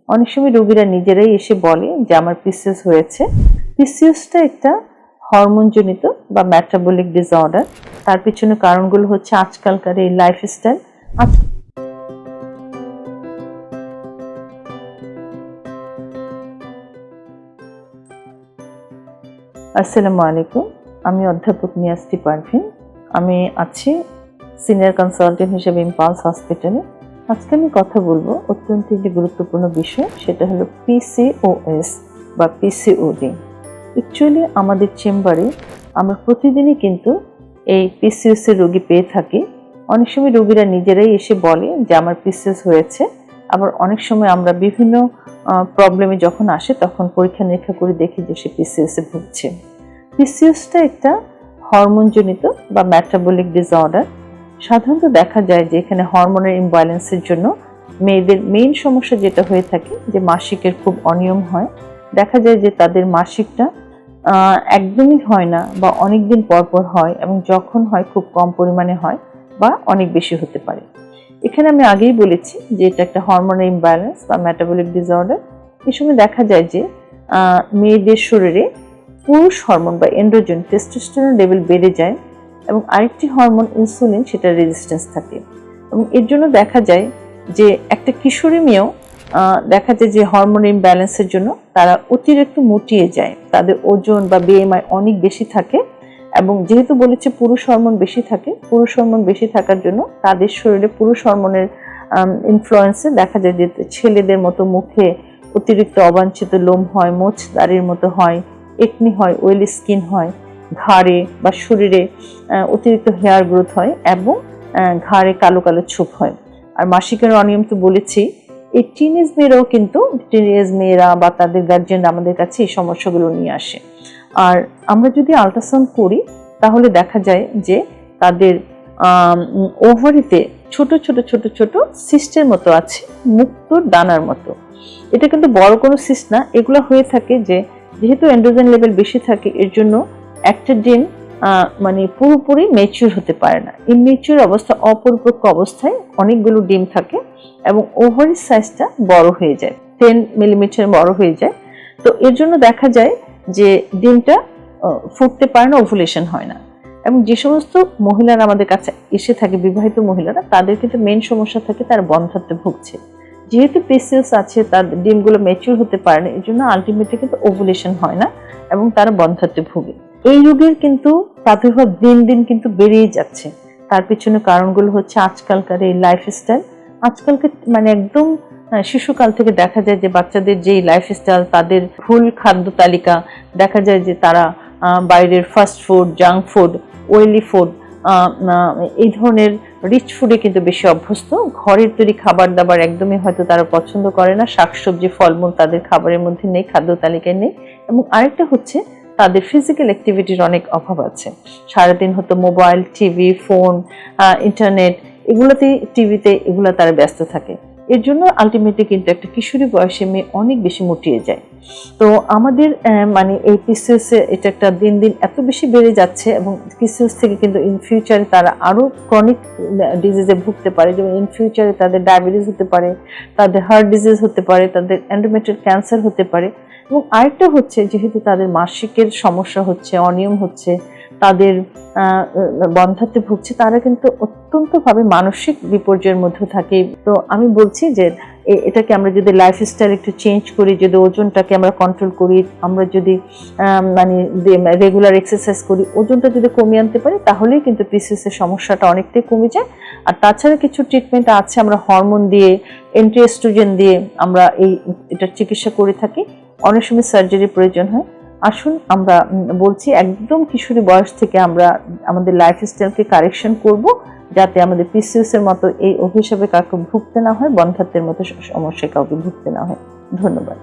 অনেক সময় রোগীরা নিজেরাই এসে বলে যে আমার পিসিওএস হয়েছে। পিসিওএসটা একটা হরমোনজনিত বা মেটাবলিক ডিসঅর্ডার। তার পিছনে কারণগুলো হচ্ছে আজকালকার এই লাইফস্টাইল। আসসালামু আলাইকুম, আমি অধ্যাপক নিয়াজটি পারভিন। আমি আছি সিনিয়র কনসালটেন্ট হিসেবে ইম্পালস হসপিটালে। আজকে আমি কথা বলবো অত্যন্ত একটি গুরুত্বপূর্ণ বিষয়, সেটা হলো পিসিওএস বা পিসিওডি। অ্যাকচুয়ালি আমাদের চেম্বারে আমরা প্রতিদিনই কিন্তু এই পিসিওএস এর রোগী পেয়ে থাকি। অনেক সময় রোগীরা নিজেরাই এসে বলে যে আমার পিসিওএস হয়েছে। আবার অনেক সময় আমরা বিভিন্ন প্রবলেমে যখন আসে তখন পরীক্ষা নিরীক্ষা করে দেখি যে সে পিসিওএস এ ভুগছে। পিসিওএসটা একটা হরমোনজনিত বা মেটাবলিক ডিসঅর্ডার। সাধারণত দেখা যায় যে এখানে হরমোনের ইমব্যালেন্সের জন্য মেয়েদের মেইন সমস্যা যেটা হয়ে থাকে যে মাসিকের খুব অনিয়ম হয়। দেখা যায় যে তাদের মাসিকটা একদমই হয় না বা অনেক দিন পর পর হয়, এবং যখন হয় খুব কম পরিমাণে হয় বা অনেক বেশি হতে পারে। এখানে আমি আগেই বলেছি যে এটা একটা হরমোনাল ইমব্যালেন্স বা মেটাবলিক ডিসঅর্ডার। এই সময় দেখা যায় যে মেয়েদের শরীরে পুরুষ হরমোন বা এন্ড্রোজেন টেস্টোস্টেরন লেভেল বেড়ে যায়, এবং আরেকটি হরমোন ইনসুলিন সেটা রেজিস্ট্যান্স থাকে। এবং এর জন্য দেখা যায় যে একটা কিশোরী মেয়েও দেখা যায় যে হরমোন ইমব্যালেন্সের জন্য তারা অতিরিক্ত মুটিয়ে যায়, তাদের ওজন বা বিএমআই অনেক বেশি থাকে। এবং যেহেতু বলেছে পুরুষ হরমোন বেশি থাকে, পুরুষ হরমোন বেশি থাকার জন্য তাদের শরীরে পুরুষ হরমোনের ইনফ্লুয়েন্সে দেখা যায় যে ছেলেদের মতো মুখে অতিরিক্ত অবাঞ্ছিত লোম হয়, মোচ দাড়ির মতো হয়, একনি হয়, ওয়েলি স্কিন হয়, ঘাড়ে বা শরীরে অতিরিক্ত হেয়ার গ্রোথ হয়, এবং ঘাড়ে কালো কালো ছোপ হয়। আর মাসিকের অনিয়ম তো বলেছি। এই টিনেজ মেয়েরাও কিন্তু টিনেজ মেয়েরা বা তাদের গার্জিয়ান আমাদের কাছে এই সমস্যাগুলো নিয়ে আসে। আর আমরা যদি আল্ট্রাসাউন্ড করি তাহলে দেখা যায় যে তাদের ওভারিতে ছোট ছোট ছোট ছোট সিস্টের মতো আছে, মুক্তোর দানার মতো। এটা কিন্তু বড় কোনো সিস্ট না। এগুলো হয়ে থাকে যে যেহেতু এন্ড্রোজেন লেভেল বেশি থাকে, এর জন্য একটা ডিম মানে পুরোপুরি ম্যাচিউর হতে পারে না। ইনম্যাচিউর অবস্থা, অপরিপক্ক অবস্থায় অনেকগুলো ডিম থাকে, এবং ওভারি সাইজটা বড় হয়ে যায়, 10 মিলিমিটার বড় হয়ে যায়। তো এর জন্য দেখা যায় যে ডিমটা ফুটতে পারে না, ওভুলেশন হয় না। এবং যে সমস্ত মহিলারা আমাদের কাছে এসে থাকে, বিবাহিত মহিলারা, তাদের কিন্তু মেইন সমস্যা থাকে তারা বন্ধ্যাত্বে ভুগছে। যেহেতু পিসিওএস আছে, তার ডিমগুলো ম্যাচিউর হতে পারে না, এর জন্য আলটিমেটলি কিন্তু ওভুলেশন হয় না এবং তারা বন্ধ্যাত্বে ভুগে। এই রোগের কিন্তু প্রাদুর্ভাব দিন দিন কিন্তু বেড়েই যাচ্ছে। তার পিছনে কারণগুলো হচ্ছে আজকালকার এই লাইফস্টাইল। আজকালকার মানে একদম শিশুকাল থেকে দেখা যায় যে বাচ্চাদের যেই লাইফস্টাইল, তাদের ভুল খাদ্য তালিকা, দেখা যায় যে তারা বাইরের fast food, junk food, oily food, এই ধরনের রিচ ফুডে কিন্তু বেশি অভ্যস্ত। ঘরের তৈরি খাবার দাবার একদমই হয়তো তারা পছন্দ করে না। শাকসবজি, ফলমূল তাদের খাবারের মধ্যে নেই, খাদ্য তালিকায় নেই। এবং আরেকটা হচ্ছে তাদের ফিজিক্যাল অ্যাক্টিভিটির অনেক অভাব আছে। সারাদিন হয়তো মোবাইল, টিভি, ফোন, ইন্টারনেট, এগুলোতেই, টিভিতে, এগুলো তারা ব্যস্ত থাকে। এর জন্য আলটিমেটলি কিন্তু একটা কিশোরী বয়সে মেয়ে অনেক বেশি মুটিয়ে যায়। তো আমাদের মানে এই পিসিওএস এটা একটা দিন দিন এত বেশি বেড়ে যাচ্ছে, এবং পিসিওএস থেকে কিন্তু ইন ফিউচারে তারা আরো ক্রনিক ডিজিজে ভুগতে পারে। যেমন ইন ফিউচারে তাদের ডায়াবেটিস হতে পারে, তাদের হার্ট ডিজিজ হতে পারে, তাদের এন্ডোমেট্রিয়াল ক্যান্সার হতে পারে। এবং আরেকটা হচ্ছে, যেহেতু তাদের মাসিকের সমস্যা হচ্ছে, অনিয়ম হচ্ছে, তাদের বন্ধ্যাত্বে ভুগছে, তারা কিন্তু অত্যন্তভাবে মানসিক বিপর্যয়ের মধ্যে থাকে। তো আমি বলছি যে এটাকে আমরা যদি লাইফস্টাইল একটু চেঞ্জ করি, যদি ওজনটাকে আমরা কন্ট্রোল করি, আমরা যদি মানে রেগুলার এক্সারসাইজ করি, ওজনটা যদি কমিয়ে আনতে পারি, তাহলেই কিন্তু পিসিওএস এর সমস্যাটা অনেকটাই কমে যায়। আর তাছাড়া কিছু ট্রিটমেন্ট আছে, আমরা হরমোন দিয়ে, অ্যান্টি এস্ট্রোজেন দিয়ে আমরা এটার চিকিৎসা করে থাকি। অনেক সময় সার্জারির প্রয়োজন হয়। আসুন, আমরা বলছি একদম কিশোরী বয়স থেকে আমরা আমাদের লাইফস্টাইলকে কারেকশন করব, যাতে আমাদের পিসিওএস এর মতো এই অভিশাপে কাউকে ভুগতে না হয়, বন্ধ্যাত্বের মতো সমস্যায় কাউকে ভুগতে না হয়। ধন্যবাদ।